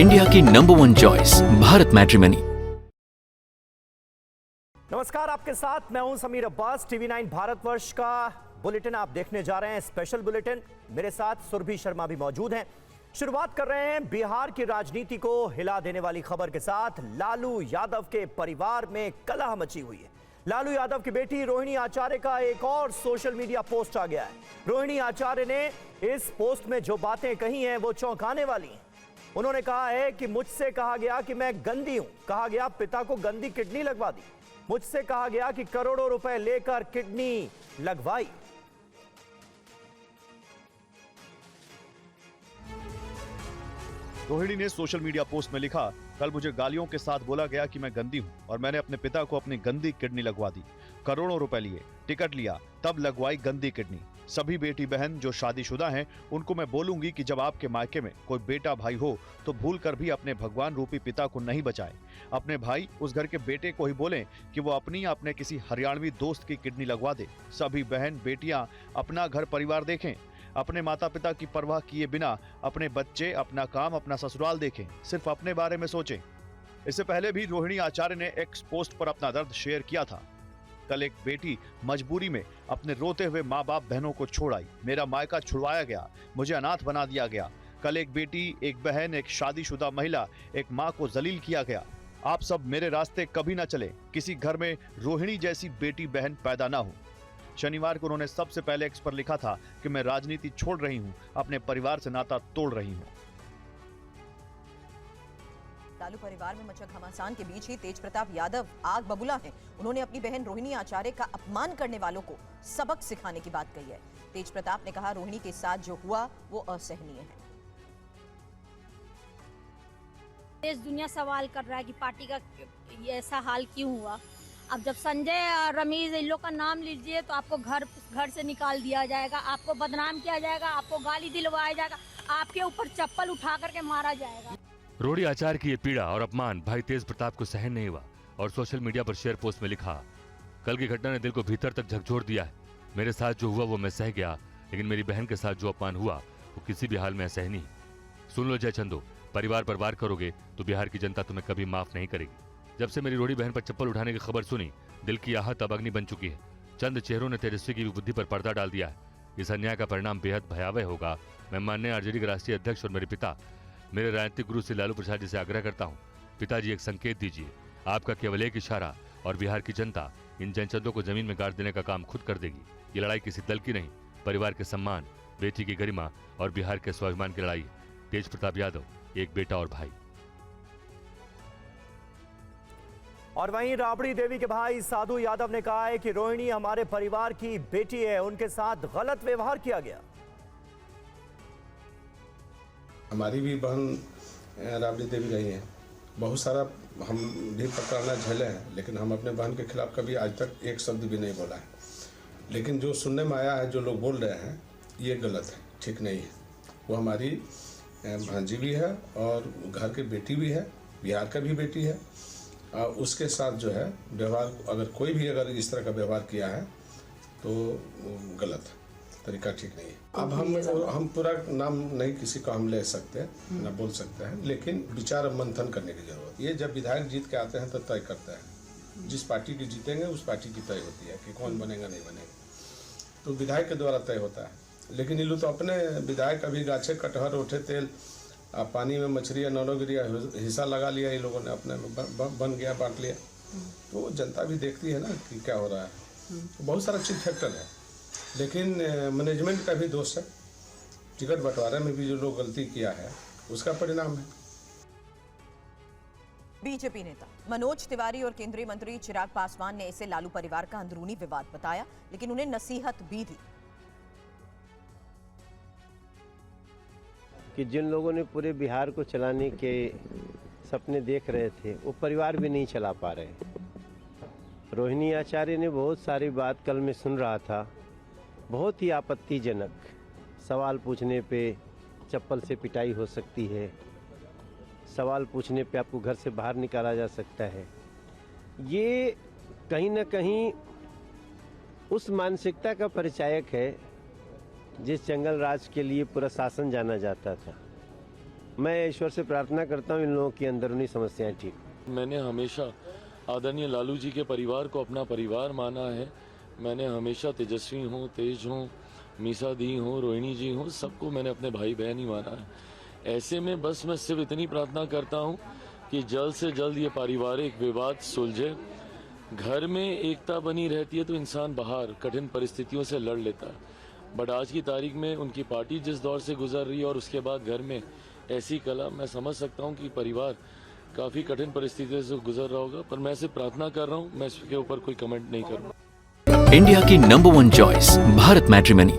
India की number 1 choice Bharat matrimony. नमस्कार, आपके साथ मैं हूं समीर अब्बास। टीवी9 भारतवर्ष का बुलेटिन आप देखने जा रहे हैं, स्पेशल बुलेटिन। मेरे साथ सुरभि शर्मा भी मौजूद हैं। शुरुआत कर रहे हैं बिहार की राजनीति को हिला देने वाली खबर के साथ। लालू यादव के परिवार में कलह मची हुई है। लालू यादव की बेटी रोहिणी आचार्य का एक और सोशल मीडिया पोस्ट आ गया है। रोहिणी आचार्य ने इस पोस्ट में जो बातें कही हैं वो चौंकाने वाली हैं। उन्होंने कहा है कि मुझसे कहा गया कि मैं गंदी हूं, कहा गया पिता को गंदी किडनी लगवा दी, मुझसे कहा गया कि करोड़ों रुपए लेकर किडनी लगवाई। रोहिणी ने सोशल मीडिया पोस्ट में लिखा, कल मुझे गालियों के साथ बोला गया कि मैं गंदी हूं और मैंने अपने पिता को अपनी गंदी किडनी लगवा दी। करोड़ों रुपए लिए, टिकट लिया, तब लगवाई गंदी किडनी। सभी बेटी बहन जो शादीशुदा हैं उनको मैं बोलूंगी कि जब आपके मायके में कोई बेटा भाई हो तो भूल कर भी अपने भगवान रूपी पिता को नहीं बचाए। अपने भाई उस घर के बेटे को ही बोलें कि वो अपनी या अपने किसी हरियाणवी दोस्त की किडनी लगवा दे। सभी बहन बेटियां अपना घर परिवार देखें, अपने माता पिता की परवाह किए बिना अपने बच्चे, अपना काम, अपना ससुराल देखें, सिर्फ अपने बारे में सोचें। इससे पहले भी रोहिणी आचार्य ने एक्स पोस्ट पर अपना दर्द शेयर किया था। कल एक बेटी मजबूरी में अपने रोते हुए माँ बाप बहनों को छोड़ आई। मेरा मायका छुड़वाया गया, मुझे अनाथ बना दिया गया। कल एक बेटी, एक बहन, एक शादीशुदा महिला, एक माँ को जलील किया गया। आप सब मेरे रास्ते कभी ना चले, किसी घर में रोहिणी जैसी बेटी बहन पैदा ना हो। शनिवार को उन्होंने सबसे पहले एक्स पर लिखा था कि मैं राजनीति छोड़ रही हूं, अपने परिवार से नाता तोड़ रही हूं। लालू परिवार में मचा घमासान के बीच ही तेज प्रताप यादव आग बबूला हैं। उन्होंने अपनी बहन रोहिणी आचार्य का अपमान करने वालों को सबक सिखाने की बात कही है। तेज प्रताप ने कहा, रोहिणी के साथ जो हुआ वो असहनीय है। देश दुनिया सवाल कर रहा है कि पार्टी का ऐसा हाल क्यों हुआ। अब जब संजय और रमीज इन लोग का नाम लीजिए तो आपको घर से निकाल दिया जाएगा, आपको बदनाम किया जाएगा, आपको गाली दिलवाया जाएगा, आपके ऊपर चप्पल उठा करके मारा जाएगा। रोहिणी आचार्य की ये पीड़ा और अपमान भाई तेज प्रताप को सहन नहीं हुआ और सोशल मीडिया पर शेयर पोस्ट में लिखा, कल की घटना ने दिल को भीतर तक झकझोर दिया है। मेरे साथ जो हुआ वो मैं सह गया, लेकिन मेरी बहन के साथ जो अपमान हुआ वो किसी भी हाल में असहनीय। सुन लो जय चंदो, परिवार पर वार करोगे तो बिहार की जनता तुम्हें कभी माफ नहीं करेगी। जब से मेरी रोहिणी बहन पर चप्पल उठाने की खबर सुनी, दिल की आहत अब अग्नि बन चुकी है। चंद चेहरों ने तेजस्वी की बुद्धि पर पर्दा डाल दिया है। इस अन्याय का परिणाम बेहद भयावह होगा। मैं माननीय आरजेडी के राष्ट्रीय अध्यक्ष और मेरे पिता, मेरे राजनीतिक गुरु श्री लालू प्रसाद जी से आग्रह करता हूं, पिताजी एक संकेत दीजिए। आपका केवल एक इशारा और बिहार की जनता इन जनचंदों को जमीन में गाड़ देने का काम खुद कर देगी। ये लड़ाई किसी दल की नहीं, परिवार के सम्मान, बेटी की गरिमा और बिहार के स्वाभिमान की लड़ाई है। तेज प्रताप यादव, एक बेटा और भाई। और वहीं राबड़ी देवी के भाई साधु यादव ने कहा है कि रोहिणी हमारे परिवार की बेटी है, उनके साथ गलत व्यवहार किया गया। हमारी भी बहन राबड़ी देवी रही है, बहुत सारा हम भी पकड़ना झेले हैं, लेकिन हम अपने बहन के खिलाफ कभी आज तक एक शब्द भी नहीं बोला है। लेकिन जो सुनने में आया है, जो लोग बोल रहे हैं, ये गलत है, ठीक नहीं है। वो हमारी भांजी भी है और घर की बेटी भी है, बिहार का भी बेटी है। उसके साथ जो है व्यवहार, अगर कोई भी अगर इस तरह का व्यवहार किया है तो गलत है, तरीका ठीक नहीं है। अब हम पूरा नाम नहीं किसी का हम ले सकते हैं, ना बोल सकते हैं, लेकिन विचार मंथन करने की जरूरत है। ये जब विधायक जीत के आते हैं तो तय करते हैं, जिस पार्टी की जीतेंगे उस पार्टी की तय होती है कि कौन बनेगा नहीं बनेगा, तो विधायक के द्वारा तय होता है। लेकिन ये लोग तो अपने विधायक अभी गाछे कटहर उठे तेल, अब पानी में मछलियाँ नौनो गिरिया, हिस्सा लगा लिया, ये लोगों ने अपने में बन गया, बांट लिया। तो जनता भी देखती है ना कि क्या हो रहा है। तो बहुत सारा चीज फैक्टर है, लेकिन मैनेजमेंट का भी दोष है। टिकट बंटवारे में भी जो लोग गलती किया है उसका परिणाम है। बीजेपी नेता मनोज तिवारी और केंद्रीय मंत्री चिराग पासवान ने इसे लालू परिवार का अंदरूनी विवाद बताया, लेकिन उन्हें नसीहत भी दी कि जिन लोगों ने पूरे बिहार को चलाने के सपने देख रहे थे वो परिवार भी नहीं चला पा रहे। रोहिणी आचार्य ने बहुत सारी बात कल मैं सुन रहा था, बहुत ही आपत्तिजनक। सवाल पूछने पे चप्पल से पिटाई हो सकती है, सवाल पूछने पे आपको घर से बाहर निकाला जा सकता है। ये कहीं ना कहीं उस मानसिकता का परिचायक है जिस जंगल राज के लिए पूरा शासन जाना जाता था। मैं ईश्वर से प्रार्थना करता हूँ इन लोगों की अंदरूनी समस्याएं ठीक। मैंने हमेशा आदरणीय लालू जी के परिवार को अपना परिवार माना है। मैंने हमेशा तेजस्वी हूँ, तेज हूँ, मीसा दी हूँ, रोहिणी जी हूँ, सबको मैंने अपने भाई बहन ही माना है। ऐसे में बस मैं सिर्फ इतनी प्रार्थना करता हूँ कि जल्द से जल्द ये पारिवारिक विवाद सुलझे। घर में एकता बनी रहती है तो इंसान बाहर कठिन परिस्थितियों से लड़ लेता है, बट आज की तारीख में उनकी पार्टी जिस दौर से गुजर रही है और उसके बाद घर में ऐसी कला, मैं समझ सकता हूँ कि परिवार काफ़ी कठिन परिस्थितियों से गुजर रहा होगा। पर मैं सिर्फ प्रार्थना कर रहा हूँ, मैं इसके ऊपर कोई कमेंट नहीं करूँगा। इंडिया की नंबर 1 चॉइस भारत मैट्रिमनी।